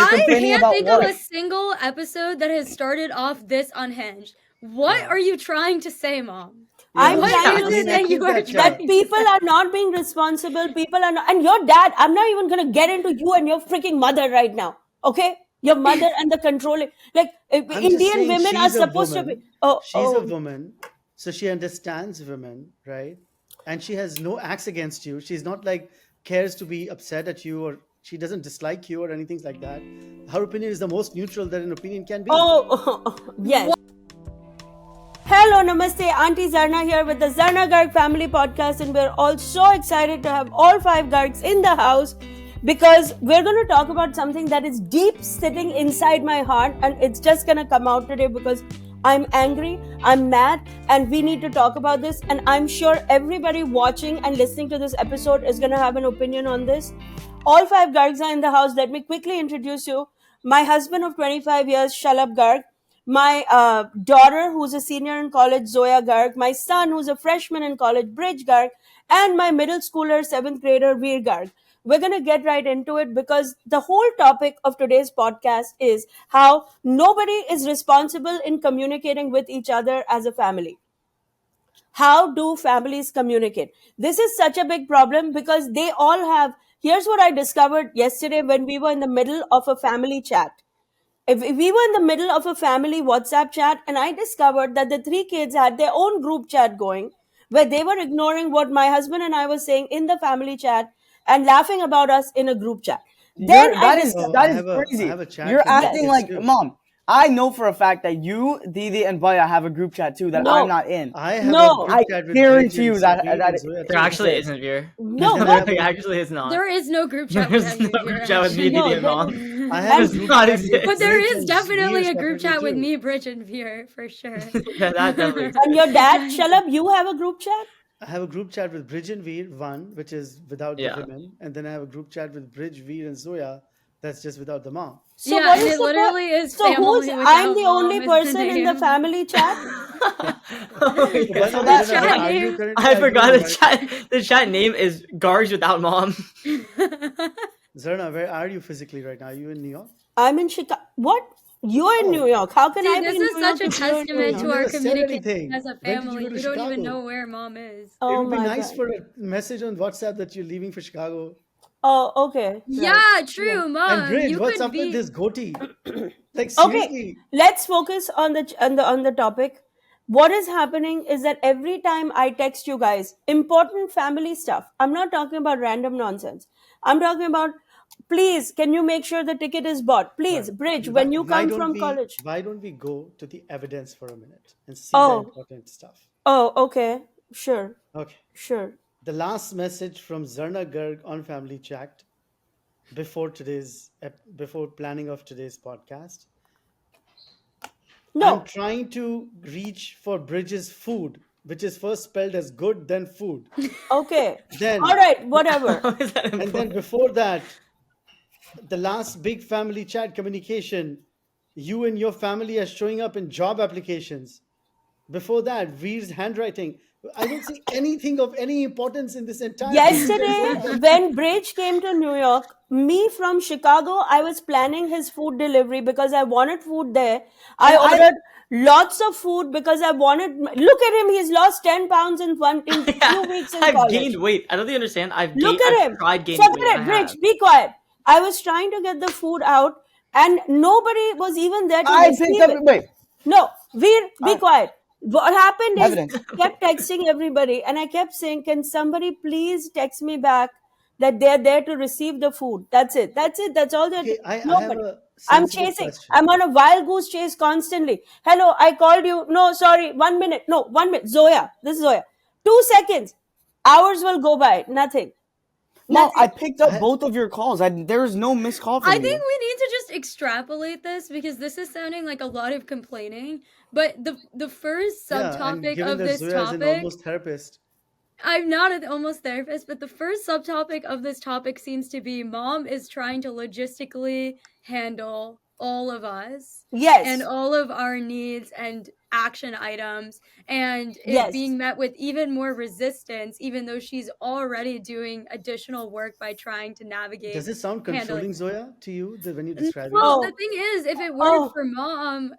complaining can't about think of what? a single episode that has started off this unhinged. What are you trying to say, Mom? I'm What trying is to it say that you are that trying people to say? are not being responsible. People are not, and your dad. I'm not even going to get into you and your freaking mother right now. Okay, your mother and the controlling. Like I'm just Indian saying women are she's a supposed to be. woman. Oh, She's a oh, woman, so she understands women, right? And she has no acts against you. She's not like cares to be upset at you, or she doesn't dislike you or anything like that. Her opinion is the most neutral that an opinion can be. yes. Hello, namaste. Auntie Zarna here with the Zarna Garg family podcast, and we're all so excited to have all 5 Gargs in the house because we're going to talk about something that is deep sitting inside my heart, and it's just going to come out today because I'm angry, I'm mad, and we need to talk about this. And I'm sure everybody watching and listening to this episode is going to have an opinion on this. All 5 Gargs are in the house. Let me quickly introduce you. My husband of 25 years, Shalabh Garg. My daughter, who's a senior in college, Zoya Garg. My son, who's a freshman in college, Brij Garg. And my middle schooler, 7th grader, Veer Garg. We're going to get right into it because the whole topic of today's podcast is how nobody is responsible in communicating with each other as a family. How do families communicate? This is such a big problem because they all have. Here's what I discovered yesterday when we were in the middle of a family chat. If we were in the middle of a family WhatsApp chat, and I discovered that the 3 kids had their own group chat going where they were ignoring what my husband and I were saying in the family chat and laughing about us in a group chat. Then That is Oh, that I is have a I crazy. have a chat You're with my acting kids like too. Mom. I know for a fact that you, Didi, and Baya have a group chat too that No. I'm not in. I have No. a group I chat with guarantee Bridge you and that Veer that and Zoya There too. actually isn't, Veer. No, And then I what? have There a, actually is not. There is no group chat There's with no any of you. group chat with me, No, Didi, and there Mom. isn't. I have a And group Does not chat with exist. But there Bridge is and definitely Veer a group chat with separately me, too. Brij, and Veer, for sure. Yeah, that definitely exists. and your dad, Shalabh, you have a group chat? I have a group chat with Bridge and Veer, one, which is without the Yeah. women. And then I have a group chat with Bridge, Veer, and Zoya that's just without the mom. So Yeah, what and is it the literally is So who's family I'm without the mom only is the person in the name. family chat? Oh, So, by yeah. the way, The Zarna, chat where are you name. currently? I Are you forgot in the America? chat. The chat name is Gargs without Mom. Zarna, where are you physically right now? Are you in New York? I'm in Chicago. What? You're in New Oh, York. How can See, I be this in is New such York a if you're in New testament you to York? our never said communication anything. as a When did you family. go to You don't even Chicago? know where mom is. It Oh would be my nice God. for a message on WhatsApp that you're leaving for Chicago. Oh, okay. Right. Yeah, Yeah. true, And mom. Bridge, You what's could up with be. this goatee? Like Okay, seriously? let's focus on the topic. What is happening is that every time I text you guys important family stuff, I'm not talking about random nonsense. I'm talking about, please, can you make sure the ticket is bought? All Please, right. Bridge, when you come from college. Why don't we go to the evidence for a minute and see the Oh, important stuff? okay, sure, Okay. sure. The last message from Zarna Garg on Family Chat before planning of today's podcast. I'm No, trying to reach for Bridges food, which is first spelled as good, then food. okay, all Then right, whatever. How is that and then important? before that, the last big family chat communication, you and your family are showing up in job applications. Before that, Veer's handwriting. I don't see anything of any importance in this entire thing you guys Yesterday, have. when Brij came to New York, me from Chicago, I was planning his food delivery because I wanted food there. I And I ordered lots of food because I wanted. Look at him; he's lost 10 pounds in few Yeah, weeks in I've college. gained weight. I don't think you understand. Look I've at him. tried gaining weight. Forget I it, Brij. have. Be quiet. I was trying to get the food out, and nobody was even there to I picked receive up it. wait. No, Veer, be I, quiet. What happened is evidence. I kept texting everybody and I kept saying, can somebody please text me back that they're there to receive the food? That's it. That's it. That's all Okay, that. I have Nobody. a I'm sensitive chasing. question. I'm on a wild goose chase constantly. Hello, I called you. No, sorry. 1 minute. No, 1 minute. Zoya. This is Zoya. 2 seconds. Hours will go by. Nothing. Mom, I Nothing. picked up I, both of your calls. There was no missed call I from think you. we need to just extrapolate this because this is sounding like a lot of complaining. But the first yeah, and subtopic given of that this Zoya is an topic, almost therapist, I'm not an almost therapist, but the first subtopic of this topic seems to be mom is trying to logistically handle all of us and Yes. all of our needs and action items and it Yes. being met with even more resistance, even though she's already doing additional work by trying to navigate. Does it sound controlling, Zoya, to you when you describe it? Well, Oh. the thing is, if it weren't Oh. for mom,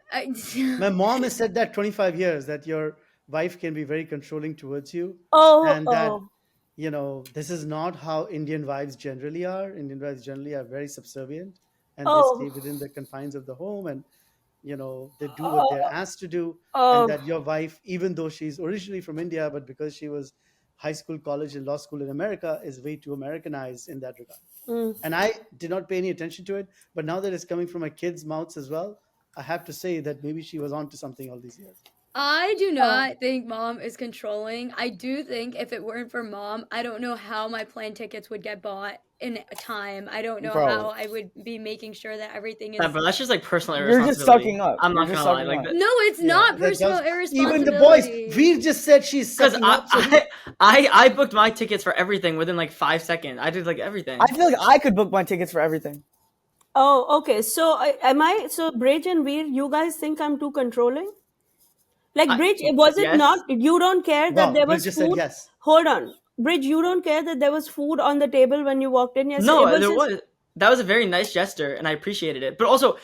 My mom has said that 25 years, that your wife can be very controlling towards you, Oh. and that Oh. this is not how Indian wives generally are. Indian wives generally are very subservient, and Oh. they stay within the confines of the home, and they do what they're asked to do. Oh. And that your wife, even though she's originally from India, but because she was high school, college, and law school in America, is way too Americanized in that regard. And I did not pay any attention to it, but now that it's coming from my kids' mouths as well, I have to say that maybe she was onto something all these years. I do not think mom is controlling. I do think if it weren't for mom, I don't know how my plane tickets would get bought in time. I don't know Bro. how I would be making sure that everything is. Yeah, bro, that's just like personal You're irresponsibility. just sucking up. I'm You're not just gonna lie. sucking Like, up. No, it's not that personal does- irresponsibility. Even the boys. Veer just said she's because sucking up. So I booked my tickets for everything within like 5 seconds. I did like everything. I feel like I could book my tickets for everything. Oh, okay. So so Brij and Veer, you guys think I'm too controlling? Like Brij, was it yes. not? You don't care that Wow, there Brij was just said food? yes. Hold on. Brij, you don't care that there was food on the table when you walked in yesterday? No, It there just- was. That was a very nice gesture, and I appreciated it. But also,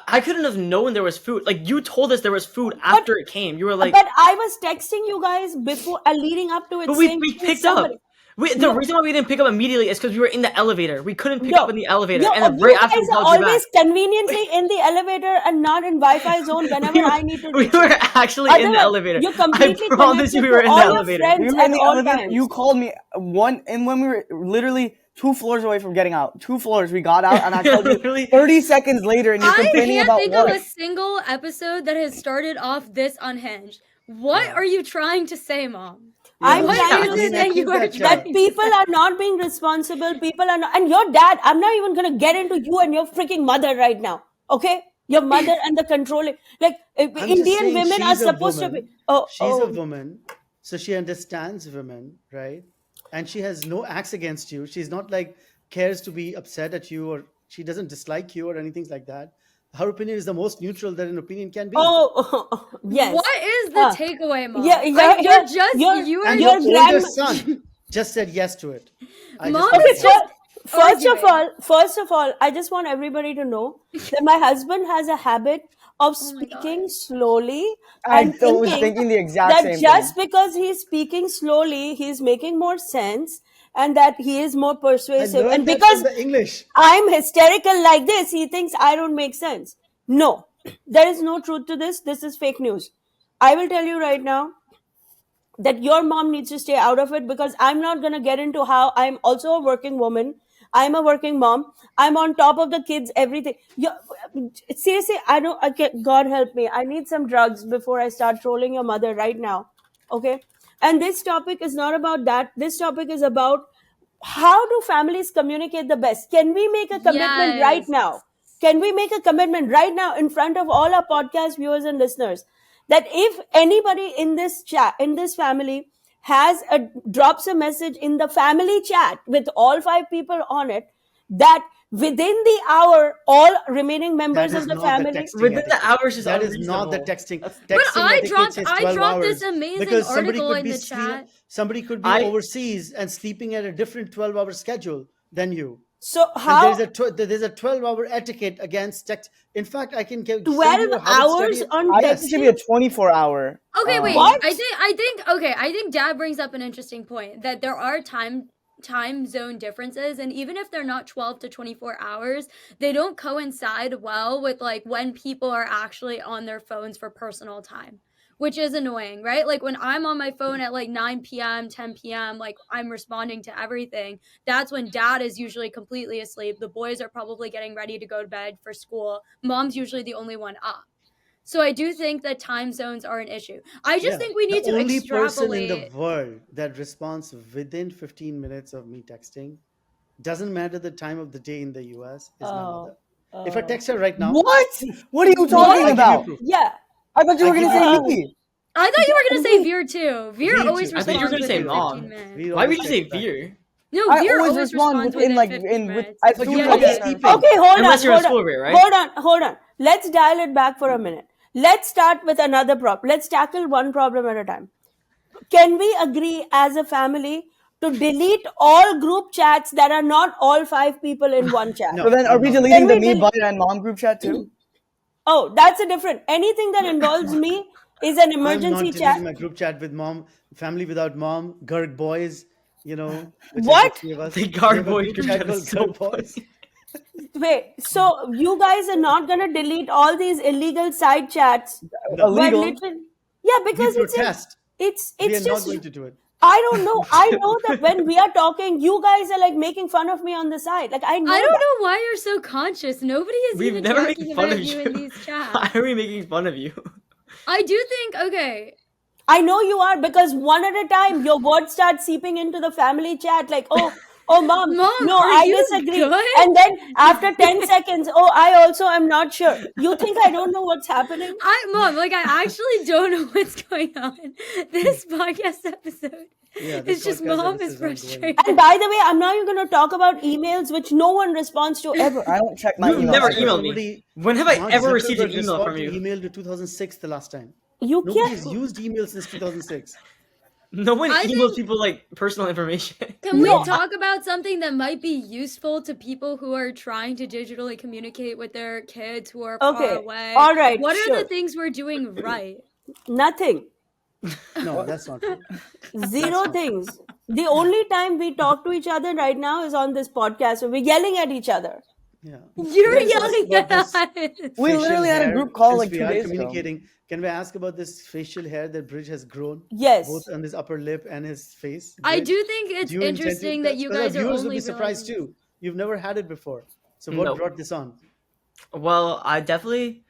I couldn't have known there was food. Like, you told us there was food after it came. You were like, But I was texting you guys before, leading up to it. but we saying, picked "Please, up. somebody-" The reason why we didn't pick up immediately is because we were in the elevator. We couldn't pick Yo, up in the elevator, Yo, and then you right after we guys are called you back. always conveniently in the elevator and not in Wi-Fi zone whenever I need to We reach were you. actually in the Otherwise, elevator. you're completely I promise you, connected we were to in all the your elevator. friends We were in at the all elevator. times. You called me and when we were literally 2 floors away from getting out. 2 floors. We got out, and I called you Literally. 30 seconds later, and you're I complaining can't about think what? of a single episode that has started off this unhinged. What are you trying to say, mom? I'm What trying is to it say that you are that trying to people say? are not being responsible. People are not, and your dad. I'm not even gonna get into you and your freaking mother right now. Okay, your mother and the controlling. Like I'm just Indian saying women are she's a supposed to be. woman. Oh, She's a woman, so she understands women, right? And she has no acts against you. She's not like cares to be upset at you, or she doesn't dislike you or anything like that. Her opinion is the most neutral that an opinion can be. Yes. What is the takeaway, mom? Yeah, Like, your- you're just your- you are And your your older grandma- son just said yes to it. I Mom just is just First of arguing. all, I just want everybody to know that my husband has a habit of Oh my speaking slowly I and was thinking the exact that same just thing. because he's speaking slowly, he's making more sense and that he is more I persuasive. learned And that because from the English. I'm hysterical like this, he thinks I don't make sense. No, there is no truth to this. This is fake news. I will tell you right now that your mom needs to stay out of it because I'm not going to get into how I'm also a working woman. I'm a working mom. I'm on top of the kids, everything. Seriously, I don't, God help me. I need some drugs before I start trolling your mother right now. Okay. And this topic is not about that. This topic is about how do families communicate the best? Can we make a commitment right Yes. now? Can we make a commitment right now in front of all our podcast viewers and listeners that if anybody in this chat, in this family drops a message in the family chat with all 5 people on it, that within the hour, all remaining members That of is the not family, the texting Within the etiquette. hours is That is not the unreasonable. texting. But Texting I etiquette dropped says 12 this hours. amazing Because somebody article could in be the chat. somebody could be overseas and sleeping at a different 12-hour schedule than you. so And how there's a 12-hour etiquette against text. In fact, I can send 12 you a habit hours study. on I think it should be a texting? 24-hour. Okay, wait. What? I think Dad brings up an interesting point that there are time zone differences, and even if they're not 12 to 24 hours, they don't coincide well with like when people are actually on their phones for personal time, which is annoying, right? Like when I'm on my phone at like 9 p.m., 10 p.m., like I'm responding to everything. That's when Dad is usually completely asleep. The boys are probably getting ready to go to bed for school. Mom's usually the only one up. So I do think that time zones are an issue. I just think we need the to only person in extrapolate. the world that responds within 15 minutes of me texting, doesn't matter the time of the day in the US, is my mother. If I text her right now, What? What are you I'll talking give you about? proof. Yeah. I thought you were I'll going to give say you- me. I thought you were gonna say Veer too. Veer Veer always too. I thought you were responds gonna say within mom. 15 minutes. Veer Why would always you say texts back. Veer? No, I Veer always always respond responds within, within like, 15 with- minutes. I But feel you're like always that- sleeping. Okay, hold Unless on, you're in hold on. school, right? Hold on. Let's dial it back for a minute. let's start with another problem. Let's tackle one problem at a time. Can we agree as a family to delete all group chats that are not all 5 people in one chat? No, So then, are I'm we not. deleting Can the we me, delete- Bud, and mom group chat too? Oh, that's a different. Anything that involves me is an I'm not emergency deleting chat. my group chat with mom, family without mom, Garg boys, which is What? the three of us. The We Garg have a boys group group chat chat called is so Garg boys. Wait, so you guys are not gonna delete all these illegal side chats? No. Where Illegal. literally, yeah, We because protest. it's We are it's not just going to do it. I don't know. I know that when we are talking, you guys are like making fun of me on the side. Like I know. I don't that. know why you're so conscious. Nobody is We've even never talking made fun about of you you. in these chats. Why are we making fun of you? I do think okay. I know you are because one at a time your words start seeping into the family chat. Like, oh, mom, Mom, no, are I you disagree. good? And then after 10 seconds, oh, I also am not sure. You think I don't know what's happening? Mom, like I actually don't know what's going on. This podcast episode Yeah, is just mom is ongoing. frustrated. And by the way, I'm not even going to talk about emails which no one responds to ever. I don't check my You've email. never ever. emailed me. When have I Mark ever received an Zuckerberg email from responded you? to email to 2006 the last time. You Nobody's can't. used email since 2006. No one I emails think- people like personal information. Can we No, talk about something that might be useful to people who are trying to digitally communicate with their kids who are Okay, far away? all right, What are sure. the things we're doing right? Nothing. No, that's not true. Zero things. The only time we talk to each other right now is on this podcast. So we're yelling at each other. Yeah. You're Let's ask yelling about at this us. We facial literally had a hair, group call since like we 2 are days ago. communicating. Can we ask about this facial hair that Brij has grown? Yes. Both on his upper lip and his face. I Brij, do think it's do you intend to- interesting that you because our guys are viewers will only be surprised realizing- too. You've never had it before. So what No. brought this on? Well, I definitely.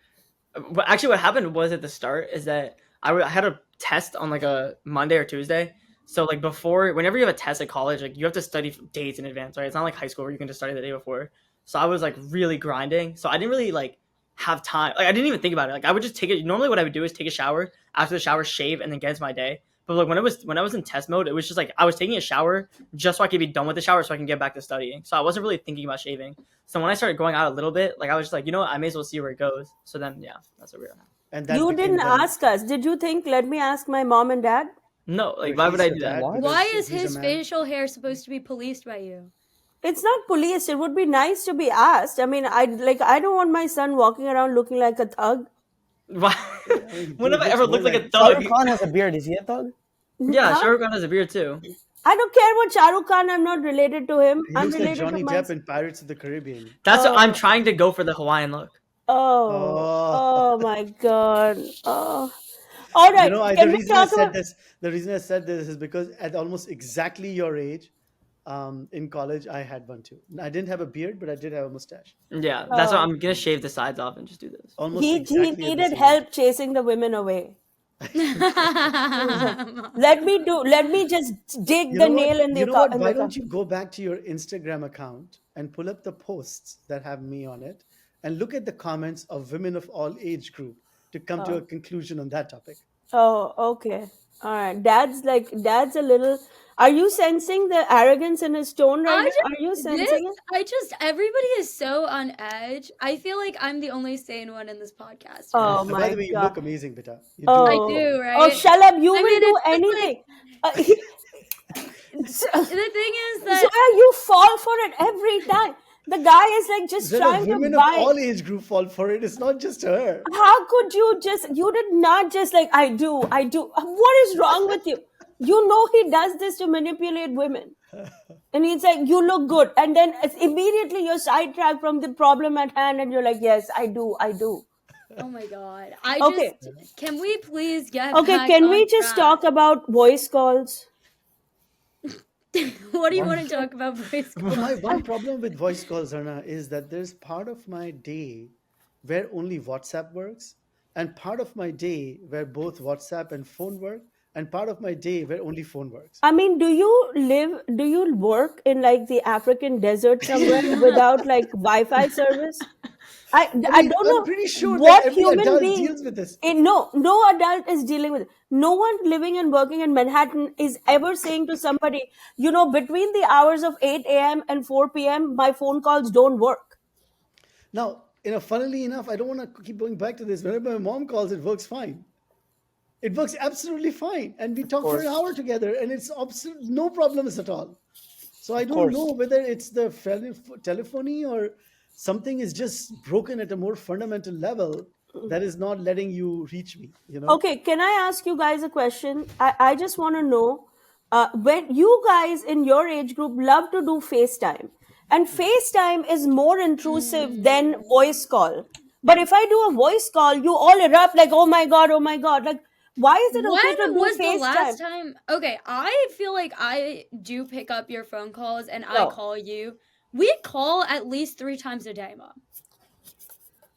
Well, actually, what happened was at the start is that I had a test on like a Monday or Tuesday. So like whenever you have a test at college, like you have to study days in advance, right? It's not like high school where you can just study the day before. So I was like really grinding. So I didn't really like have time. Like I didn't even think about it. Like I would just take it. Normally, what I would do is take a shower, after the shower, shave, and then get into my day. But like when I was in test mode, it was just like I was taking a shower just so I could be done with the shower, so I can get back to studying. So I wasn't really thinking about shaving. So when I started going out a little bit, like I was just like, you know what, I may as well see where it goes. So then yeah, that's what we were at. And that You became didn't then- ask us. Did you think, let me ask my mom and dad? No, like Wait, why would I he's do your that? dad? What? Why Because is he's a his man? facial hair supposed to be policed by you? It's not police. It would be nice to be asked. I mean, I don't want my son walking around looking like a thug. Why? mean, When have I looks ever more looked like a like- thug? Shahrukh Khan has a beard. Is he a thug? Yeah, Huh? Shah Rukh Khan has a beard too. I don't care about Shah Rukh Khan. I'm not related to him. He I'm looks like related Johnny to my. Depp in Pirates of the Caribbean. That's what I'm Oh. trying to go for the Hawaiian look. Oh my God. Oh. All right. You know, Can the we reason I talk said about? this, the reason I said this is because at almost exactly your age, in college, I had one too. I didn't have a beard, but I did have a mustache. Yeah, that's why Oh. I'm gonna shave the sides off and just do this. Almost He exactly at the needed same help age. chasing the women away. Let me just dig You the know what? nail in the You know what? in Why the don't you go back to your Instagram account and pull up the posts that have me on it and look at the comments of women of all age group to come to a conclusion on that topic. Oh, okay. All right. Dad's a little. Are you sensing the arrogance in his tone right now? Are you sensing it? Everybody is so on edge. I feel like I'm the only sane one in this podcast. Oh And my by the way, you God. look amazing, Beta. You Oh. I do, right? Oh, Shalabh, you I will mean, do it's just anything. The thing is that Zoya, you fall for it every time. The guy is like just There are trying to women of buy. all age group fall for it. It's not just her. How could you did not just like, I do. What is wrong with you? You know he does this to manipulate women. And he's like, you look good. And then it's immediately you're sidetracked from the problem at hand and you're like, yes, I do. oh my god. I Okay. just can we please get Okay, back can we on just track? talk about voice calls? What do you want to talk about, voice But calls? my one problem with voice calls, Zarna, is that there's part of my day where only WhatsApp works, and part of my day where both WhatsApp and phone work, and part of my day where only phone works. I mean, do you work in like the African desert somewhere without like Wi-Fi service? I mean, don't know I'm pretty sure what that every human adult being deals with this. no adult is dealing with it. No one living and working in Manhattan is ever saying to somebody, between the hours of 8 a.m. and 4 p.m., my phone calls don't work. Now, funnily enough, I don't want to keep going back to this. Whenever my mom calls, it works fine. It works absolutely fine. And we talk for an hour together, and it's no problems at all. So I don't know whether it's the telephony or something is just broken at a more fundamental level that is not letting you reach me. Okay, can I ask you guys a question? I just want to know, when you guys in your age group love to do FaceTime, and FaceTime is more intrusive than voice call. But if I do a voice call, you all erupt like, oh my God. Like, why is it okay to When do was the FaceTime? last time? Okay, I feel like I do pick up your phone calls and I call you. We call at least 3 times a day, Mom.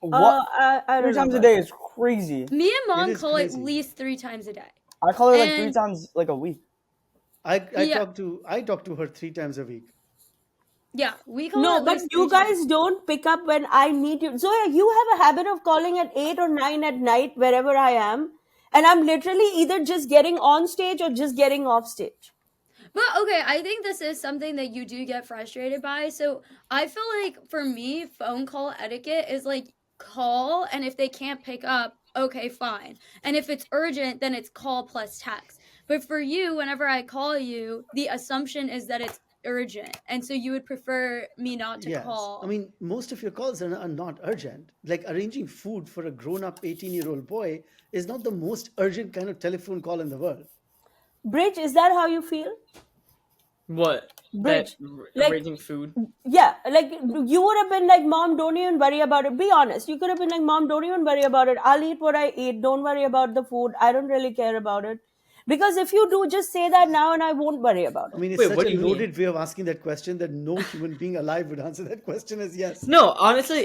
What? I don't 3 times know a day is crazy. Me and Mom is call crazy. at least 3 times a day. I call her like 3 And- times like a week. I Yeah. talk to her 3 times a week. Yeah, we call No, at but least you 3 times. guys don't pick up when I need you. Zoya, you have a habit of calling at 8 or 9 at night wherever I am. And I'm literally either just getting on stage or just getting off stage. But okay, I think this is something that you do get frustrated by. So I feel like for me, phone call etiquette is like call, and if they can't pick up, okay, fine. And if it's urgent, then it's call plus text. But for you, whenever I call you, the assumption is that it's urgent, and so you would prefer me not to Yes. call. I mean, most of your calls are not urgent. Like arranging food for a grown-up 18-year-old boy is not the most urgent kind of telephone call in the world. Brij, is that how you feel? What? Brij, That like- arranging food? Yeah, like you would have been like, Mom, don't even worry about it. Be honest. You could have been like, Mom, don't even worry about it. I'll eat what I eat. Don't worry about the food. I don't really care about it. Because if you do, just say that now and I won't worry about I it. mean, it's Wait, such what a do you mean? loaded way of asking that question that no human being alive would answer that question as yes. No, honestly,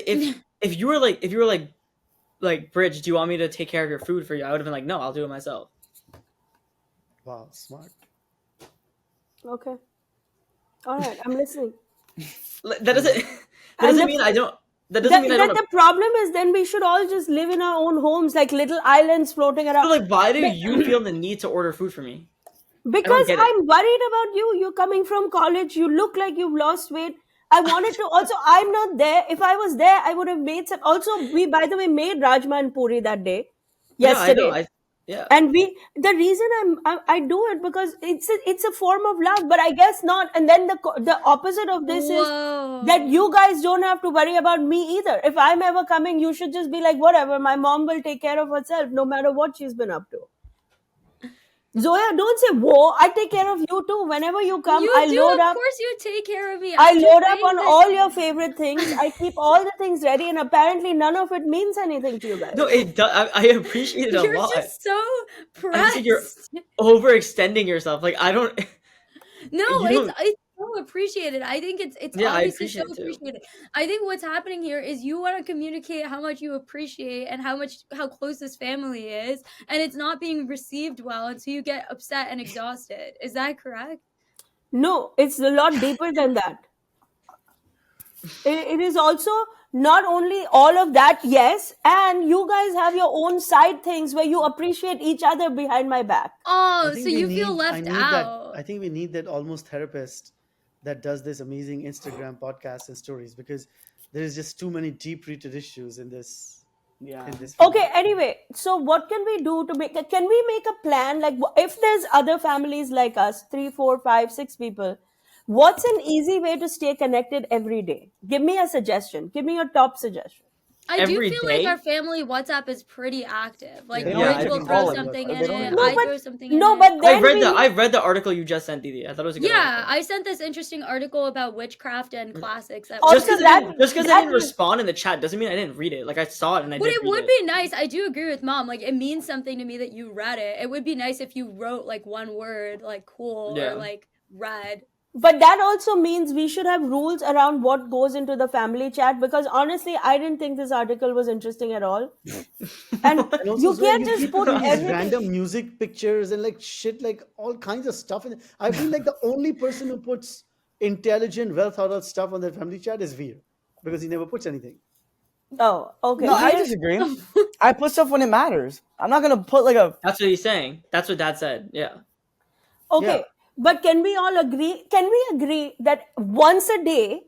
if you were like Bridge, do you want me to take care of your food for you? I would have been like, no, I'll do it myself. Wow, smart. Okay. All right, I'm listening. That doesn't And the- mean I don't. That doesn't mean I don't. The problem is then we should all just live in our own homes like little islands floating around. Like, why do you feel the need to order food for me? Because get it. I'm worried about you. You're coming from college. You look like you've lost weight. I wanted to also, I'm not there. If I was there, I would have made some. Also, we, by the way, made Rajma and Puri that day. Yesterday. Yeah, I know. Yeah. And the reason I do it because it's a form of love, but I guess not. And then the opposite of this is Whoa. that you guys don't have to worry about me either. If I'm ever coming, you should just be like, whatever, my mom will take care of herself no matter what she's been up to. Zoya, don't say, whoa, I take care of you too. Whenever you come, You I do, load of up. course you take care of me. I I'm just load up saying on that- all your favorite things. I keep all the things ready, and apparently none of it means anything to you guys. No, it does. I appreciate it a You're lot. just so I pressed. think you're overextending yourself. Like, I don't. No, You it's so appreciated. I think it's Yeah, I obviously so appreciate it too. appreciated. I think what's happening here is you want to communicate how much you appreciate and how close this family is, and it's not being received well, and so you get upset and exhausted. Is that correct? No, it's a lot deeper than that. It is also not only all of that, yes, and you guys have your own side things where you appreciate each other behind my back. Oh, I think so we you feel need- left out. I think we need that almost therapist that does this amazing Instagram podcasts and stories because there is just too many deep-rooted issues in this. Yeah. In this Okay, anyway, so what can we do to can we make a plan? Like, if there's other families like us, 3, 4, 5, 6 people, what's an easy way to stay connected every day? Give me a suggestion. Give me your top suggestion. I do every feel day? like our family WhatsApp is pretty active. Like Yeah, Bridge I will think throw all of us something are. in They don't it. even- No, I but- throw something in No, it. but then I read the article you just sent, Didi. I thought it was a good Yeah, article. I sent this interesting article about witchcraft and classics. That Also, Just because that- I didn't that- respond in the chat doesn't mean I didn't read it. Like, I saw it and I But did it read would it. be nice. I do agree with Mom. Like, it means something to me that you read it. It would be nice if you wrote like one word, like cool Yeah. or like read. But that also means we should have rules around what goes into the family chat because honestly, I didn't think this article was interesting at all. And And also, you Zoya, can't just keep put putting these everything. random music pictures and like shit, like all kinds of stuff. I feel like the only person who puts intelligent, well thought out stuff on their family chat is Veer because he never puts anything. Oh, okay. No, I Here's- disagree. I put stuff when it matters. I'm not gonna put like a. That's what he's saying. That's what Dad said. Yeah. Okay, Yeah. but can we all agree? Can we agree that once a day,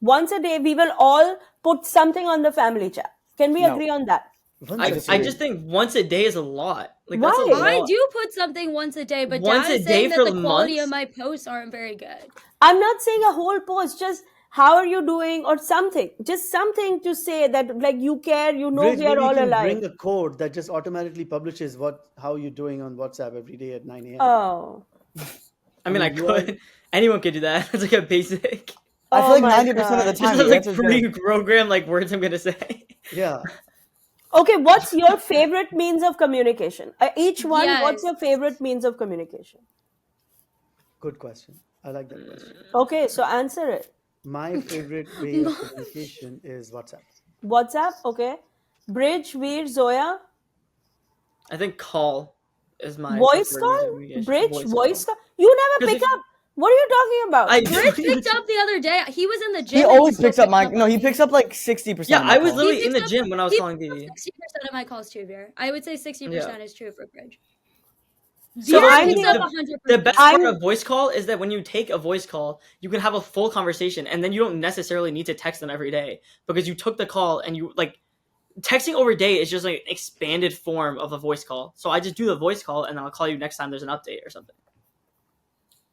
Once a day, we will all put something on the family chat. Can we No. agree on that? Once I a disagree. day. just think once a day is a lot. Like that's a Why? I lot. do put something once a day, but Once Dad a is saying day that for the quality of months? my posts aren't very good. I'm not saying a whole post, just how are you doing or something. Just something to say that like you care, you know Bridge, we are maybe you all can alive. bring a code that just automatically publishes how you're doing on WhatsApp every day at 9 a.m. Oh. I mean, I you all, could. Anyone could do that. It's like a basic. I feel Oh like my 90% of the God. Just time has the like answer is good. pre-programmed like words I'm gonna say. yeah. Okay, what's your favorite means of communication? Each one, what's Yes. your favorite means of communication? Good question. I like that question. Okay, so answer it. My favorite way of communication is WhatsApp. WhatsApp, okay. Bridge, Veer, Zoya. I think call is my Voice preferred means of call? communication. Bridge, voice call? You never 'Cause pick if- up. What are you talking about? I Bridge picked up the other day. He was in the gym. He and always still picks up picked my. on No, he me. picks up like 60%. Yeah, of my I was calls. literally He in the picks gym when I was he calling picks up Vivi. 60% of my calls too, Veer. I would say 60% is true for Bridge. So Veer I picks think up the 100%. best part I'm of voice call is that when you take a voice call, you can have a full conversation, and then you don't necessarily need to text them every day because you took the call and you like texting over day is just like an expanded form of a voice call. So I just do the voice call and then I'll call you next time there's an update or something.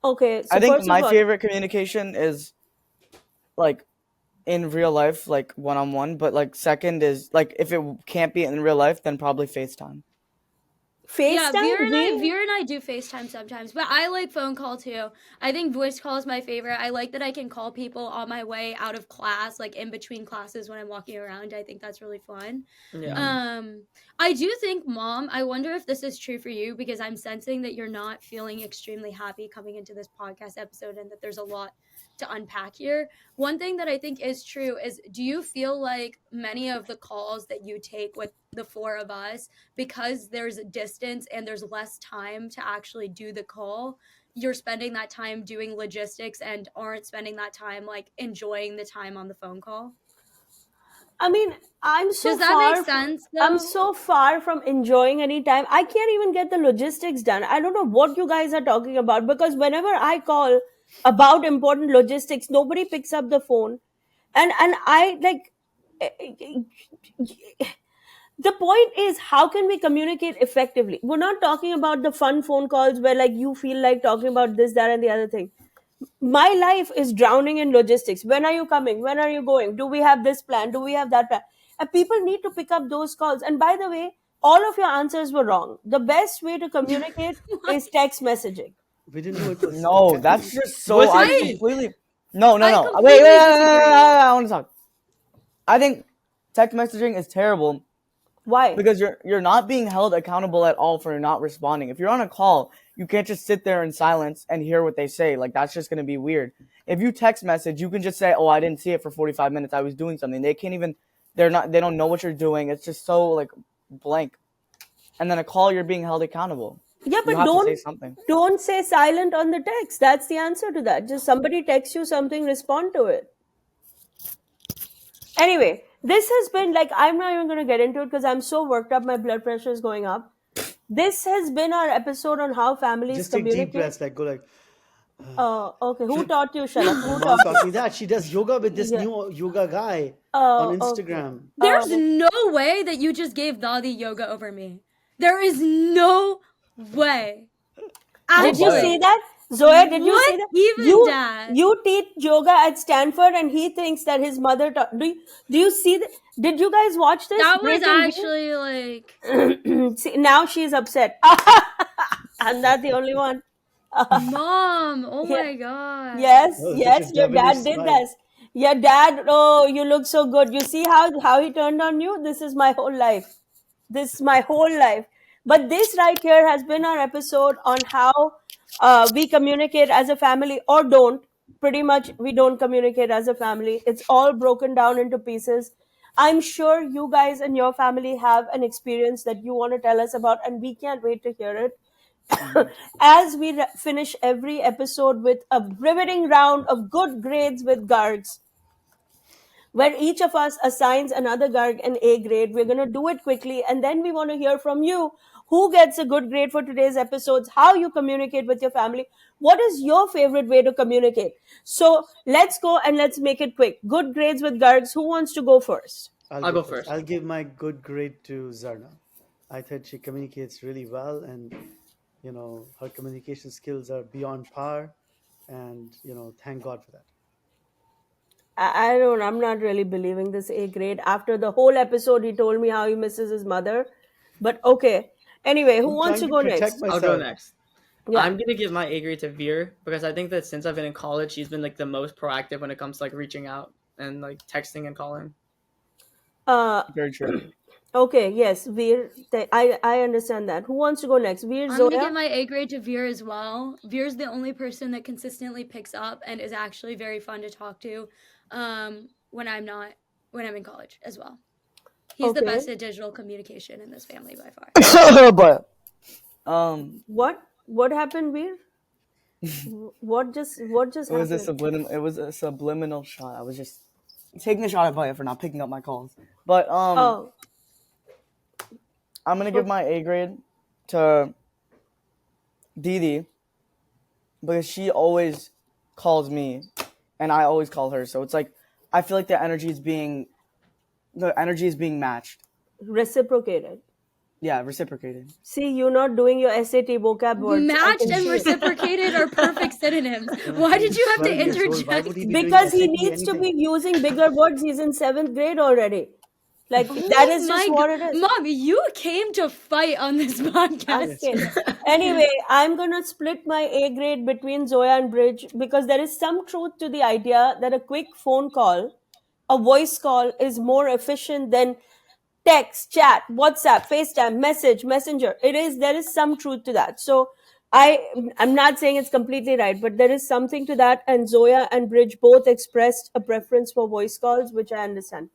okay. So I think first my of all, favorite communication is like in real life, like one-on-one. But like second is like if it can't be in real life, then probably FaceTime. Yeah, FaceTime, Veer. Veer and I do FaceTime sometimes, but I like phone call too. I think voice call is my favorite. I like that I can call people on my way out of class, like in between classes when I'm walking around. I think that's really fun. Yeah. I do think, Mom, I wonder if this is true for you because I'm sensing that you're not feeling extremely happy coming into this podcast episode and that there's a lot to unpack here. One thing that I think is true is, do you feel like many of the calls that you take with the four of us, because there's a distance and there's less time to actually do the call, you're spending that time doing logistics and aren't spending that time like enjoying the time on the phone call? I mean, I'm so Does that far make sense? I'm Though? so far from enjoying any time. I can't even get the logistics done. I don't know what you guys are talking about because whenever I call about important logistics, nobody picks up the phone. And I like the point is, how can we communicate effectively? We're not talking about the fun phone calls where like you feel like talking about this, that, and the other thing. My life is drowning in logistics. When are you coming? When are you going? Do we have this plan? Do we have that plan? And people need to pick up those calls. And by the way, all of your answers were wrong. The best way to communicate is text messaging. We didn't know it was. No, that's just so. What's I it? completely. No, no, I no. completely Wait, disagree. I want to talk. I think text messaging is terrible Why? because you're not being held accountable at all for not responding. If you're on a call, you can't just sit there in silence and hear what they say. Like that's just gonna be weird. If you text message, you can just say, "Oh, I didn't see it for 45 minutes. I was doing something." They can't even. They're not. They don't know what you're doing. It's just so like blank. And then a call, you're being held accountable. Yeah, You but have to say something. don't say silent on the text. That's the answer to that. Just somebody texts you something, respond to it. Anyway, this has been like, I'm not even going to get into it because I'm so worked up. My blood pressure is going up. This has been our episode on how families Just take deep communicate. breaths, like go like. Oh, okay. Who taught you, Shalabh? Who Mom taught you? taught me that. She does yoga with this Yeah. new yoga guy Oh, on okay. Instagram. There's no way that you just gave Dadi yoga over me. There is no way. Did you Actually, see that? Zoya, did you see what that? even, Dad? You teach yoga at Stanford and he thinks that his mother taught. Do you see that? Did you guys watch this? That was Bridge and Veer? actually like, See, now she's upset. I'm not the only one. Mom, oh Yeah. my God. Yes, Oh, such a yes, your dad devilish did smile. this. Your dad, oh, you look so good. You see how he turned on you? This is my whole life. This is my whole life. But this right here has been our episode on how we communicate as a family or don't. Pretty much, we don't communicate as a family. It's all broken down into pieces. I'm sure you guys and your family have an experience that you want to tell us about, and we can't wait to hear it. As we finish every episode with a riveting round of good grades with Gargs. where each of us assigns another Garg an A grade. We're going to do it quickly, and then we want to hear from you who gets a good grade for today's episodes, how you communicate with your family, what is your favorite way to communicate. So let's go and let's make it quick. Good grades with Gargs. Who wants to go first? I'll go first. I'll give my good grade to Zarna. I thought she communicates really well, and her communication skills are beyond par, and thank God for that. I'm not really believing this A grade. After the whole episode, he told me how he misses his mother. But okay. Anyway, who I'm wants to trying go to protect next? I'll go myself. next. Yeah. I'm gonna give my A grade to Veer because I think that since I've been in college, she's been like the most proactive when it comes to like reaching out and like texting and calling. Very true. Okay, yes, Veer. I understand that. Who wants to go next? Veer, I'm gonna Zoya? give my A grade to Veer as well. Veer's the only person that consistently picks up and is actually very fun to talk to when I'm in college as well. He's the Okay. best at digital communication in this family by far. But What happened, Veer? What just it was happened? it was a subliminal shot. I was just taking a shot at Vaya for not picking up my calls. But Oh, I'm gonna give my A grade to Didi because she always calls me and I always call her. So it's like I feel like the energy is being matched. reciprocated. Yeah, reciprocated. See, you're not doing your SAT vocab words. I Matched can and see it. reciprocated are perfect synonyms. Why did you have to 12 years old, why interject? would he be doing Because he SAT needs to anything? be using bigger words. He's in 7th grade already. Like, that is just what it is. Mom, you came to fight on this podcast. Okay. Anyway, I'm going to split my A grade between Zoya and Brij because there is some truth to the idea that a quick phone call, a voice call, is more efficient than text, chat, WhatsApp, FaceTime, message, messenger. There is some truth to that. So I'm not saying it's completely right, but there is something to that. And Zoya and Brij both expressed a preference for voice calls, which I understand.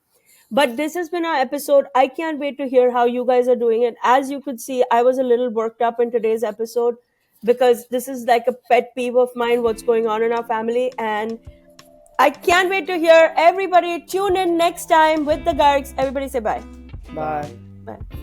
But this has been our episode. I can't wait to hear how you guys are doing it. As you could see, I was a little worked up in today's episode because this is like a pet peeve of mine, what's going on in our family. And I can't wait to hear everybody tune in next time with the Gargs. Everybody say bye. Bye. Bye.